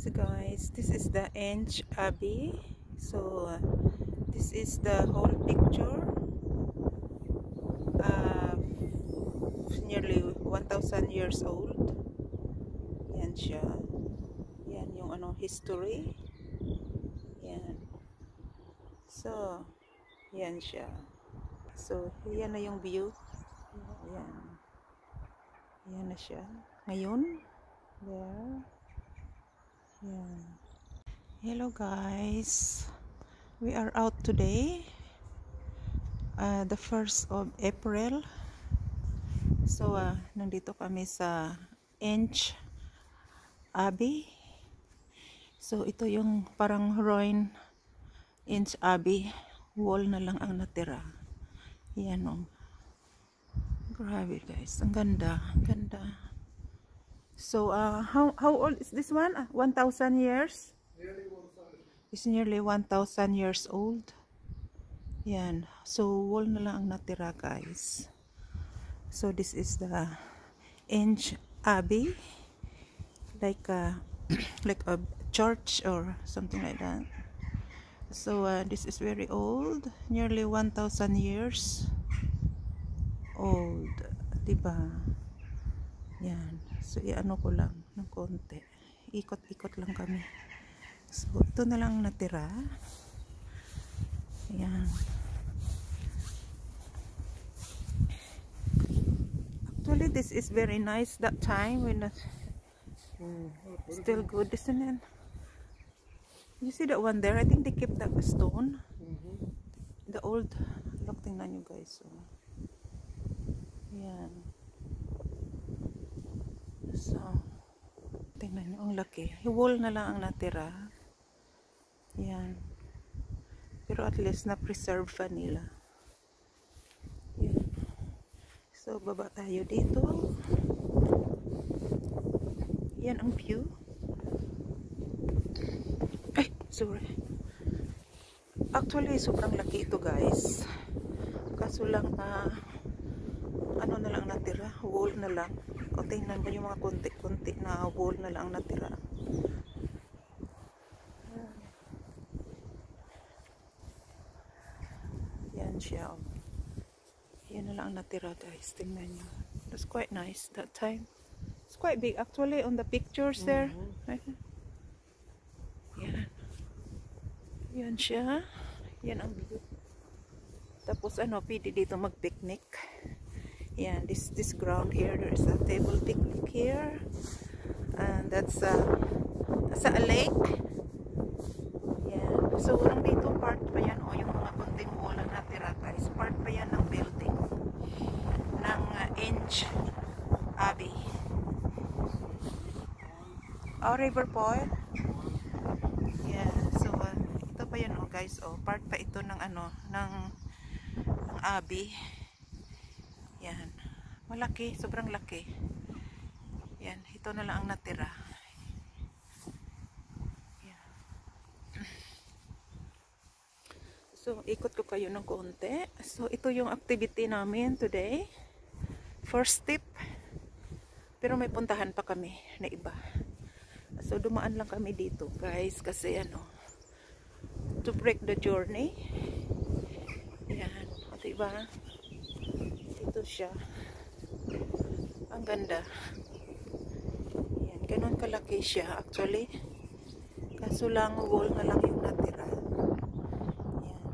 So guys, this is the Ench Abbey. So this is the whole picture. Nearly 1,000 years old. Yan siya. Yan yung history. Yan. So, yan siya. So, yan na yung view. Yan. Yan na siya. Ngayon, there. Yan. Hello guys. We are out today. The 1st of April. So, nandito kami sa Ench Abbey. So, ito yung parang ruin Ench Abbey. Wall na lang ang natira. Yan o. Grabe guys. Ang ganda. Ang ganda. So, how old is this one? 1,000 years? It's nearly 1,000 years old. Yan. So, wall na lang ang natira guys. So, this is the Ench Abbey. Like a church or something like that. So, this is very old. Nearly 1,000 years old. Diba? Yan. So, i-ano ko lang ng konti. Ikot-ikot lang kami. So, ito na lang natira. Yan. Actually, this is very nice that time when still good, isn't it? You see that one there? I think they kept that stone. The old. Look, tingnan nyo guys. So, yan. So, tingnan nyo, ang laki. Wall na lang ang natira. Yan. Pero at least na-preserve pa nila. Yan. So, baba tayo dito. Yan ang view. Ay, sorry. Actually, sobrang laki ito guys. Kaso lang, ano na lang natira, wall na lang. O tingnan mo yung mga konti-konti na wall na lang natira. Yan siya. Yan na lang natira guys. Tingnan nyo. That's quite nice that time. It's quite big actually on the pictures there. Yan. Yan siya. Yan ang view. Tapos pwede dito mag-picnic. Yan, this ground here, there is a table picnic here, and that's a lake. Yan, so dito part pa yan yung mga konting wall na natira guys, part pa yan ng building ng Ench Abbey. River Point. Yeah, so ito pa yan guys, part pa ito ng ng Abbey. Yan. Malaki. Sobrang laki. Yan. Ito na lang ang natira. Yan. So, ikot ko kayo ng konti. So, ito yung activity namin today. First step. Pero may puntahan pa kami na iba. So, dumaan lang kami dito, guys. Kasi to break the journey. Yan. O, diba? Ito siya. Ang ganda. Yan, ganun kalaki siya actually. Kaso lang wall na lang yung natira. Yan.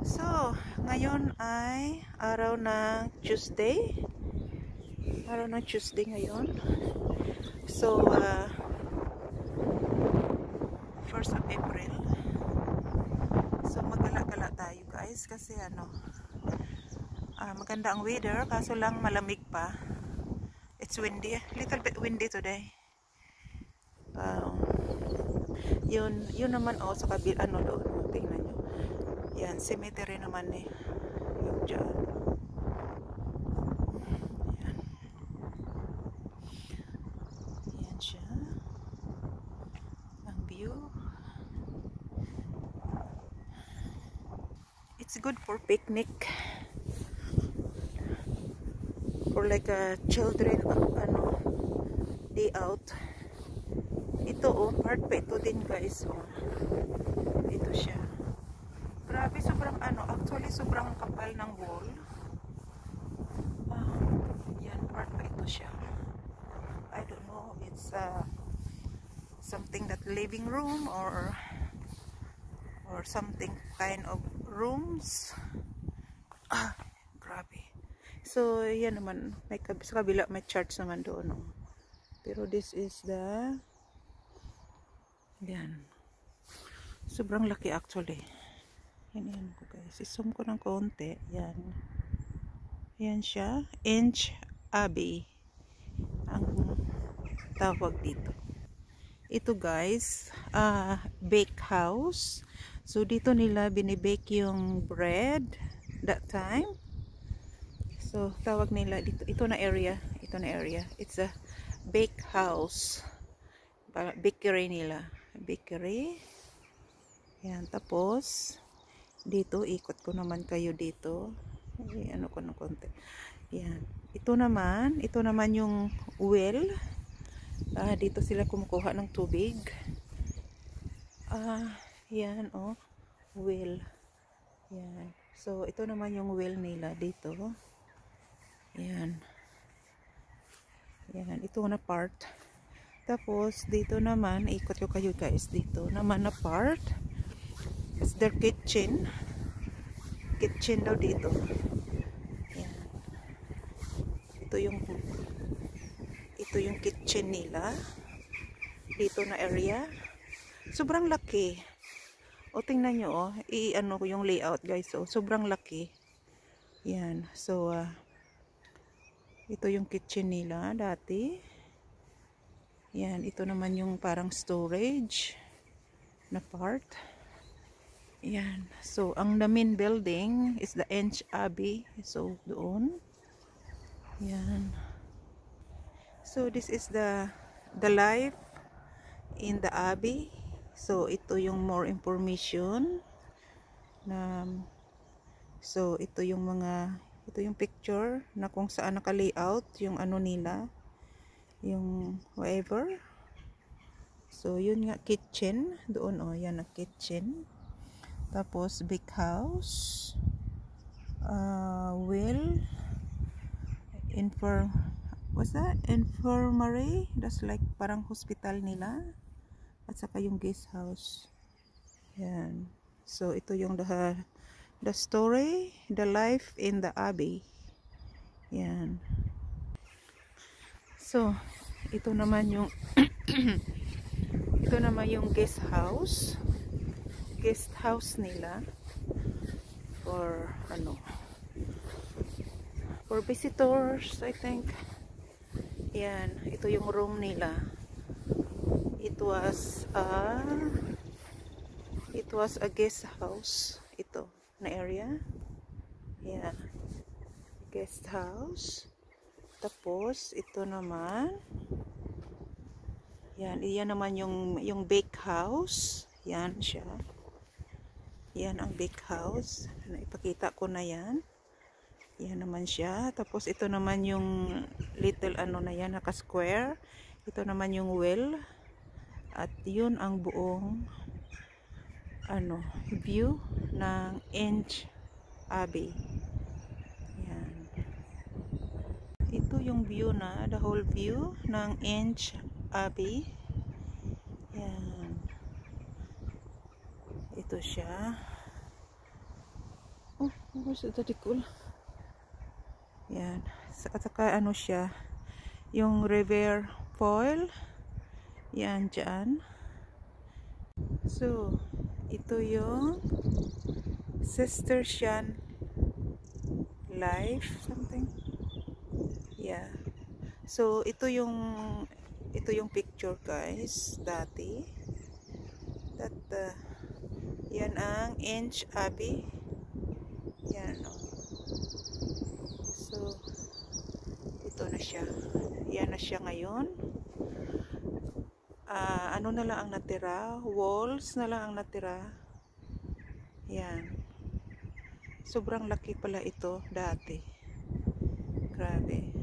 So, ngayon ay araw ng Tuesday. Araw ng Tuesday ngayon. So, 1st of April. So magala-gala tayo guys kasi maganda ang weather kaso lang malamig pa. It's windy, little bit windy today. Yun naman sa kabila doon, tingnan nyo. Yan, cemetery naman yung dyan. Yan. Yan siya. Ang view. It's good for picnic, for for like a children ano day out. Ito part pa ito din guys. Ito siya. Grabe, sobrang actually sobrang kapal ng wall. Yan, part pa ito siya. I don't know, it's something that living room or something kind of rooms. Grabe. So, yan naman, sa kabila may church naman doon. Pero this is the, yan. Sobrang laki actually. Yan ko guys. I-zoom ko ng konti. Yan. Yan siya. Inch Abbey ang tawag dito. Ito guys, bake house. So dito nila binibake yung bread that time. So tawag nila dito, ito na area. It's a bake house. Bakery nila. Bakery. Yan, tapos dito ikot ko naman kayo dito. Ano ko ng konti. Yan. Ito naman yung well. Dito sila kumukuha ng tubig. Yan well. Yan. So ito naman yung well nila dito. Yan. Yan, ito na part. Tapos dito naman ikot ko kayo guys, dito naman na part. It's their kitchen. Kitchen daw dito. Yan. Ito yung kitchen nila. Dito na area. Sobrang laki. Tingnan nyo i-ano ko yung layout guys. Sobrang laki. Yan. So ito yung kitchen nila dati. Yan, ito naman yung parang storage na part. Yan. So, ang the main building is the Inch Abbey. So, doon. Yan. So, this is the life in the Abbey. So, ito yung more information. So, ito yung picture na kung saan naka-layout yung ano nila. Yung whatever. So, yun nga, kitchen. Doon, yan na kitchen. Tapos, big house. Well. What's that? Infirmary. That's like parang hospital nila. At saka yung guest house. Yan. So, ito yung the story, the life in the Abbey. Yan. So, ito naman yung ito naman yung guest house. Guest house nila for for visitors, I think. Yan, ito yung room nila. It was a guest house ito na area. Yeah. Guest house. Tapos ito naman. Yan, iyan naman yung bake house. Yan siya. Yan ang bake house. Ipakita ko na yan. Yan naman siya. Tapos ito naman yung little na yan, naka-square. Ito naman yung well. At yun ang buong view ng Inch Abbey. Yan. Ito yung view na, the whole view ng Inch Abbey. Yan. Ito siya. Where's the cool? Yan. Saka siya. Yung river foil. Yan dyan. So, ito yung Cistercian life something. Yeah. So, ito yung picture guys dati. Yan ang Inch Abbey. Yan. So, ito na siya. Yan na siya ngayon. Ano na lang ang natira? Walls na lang ang natira. Yan. Sobrang laki pala ito dati. Grabe.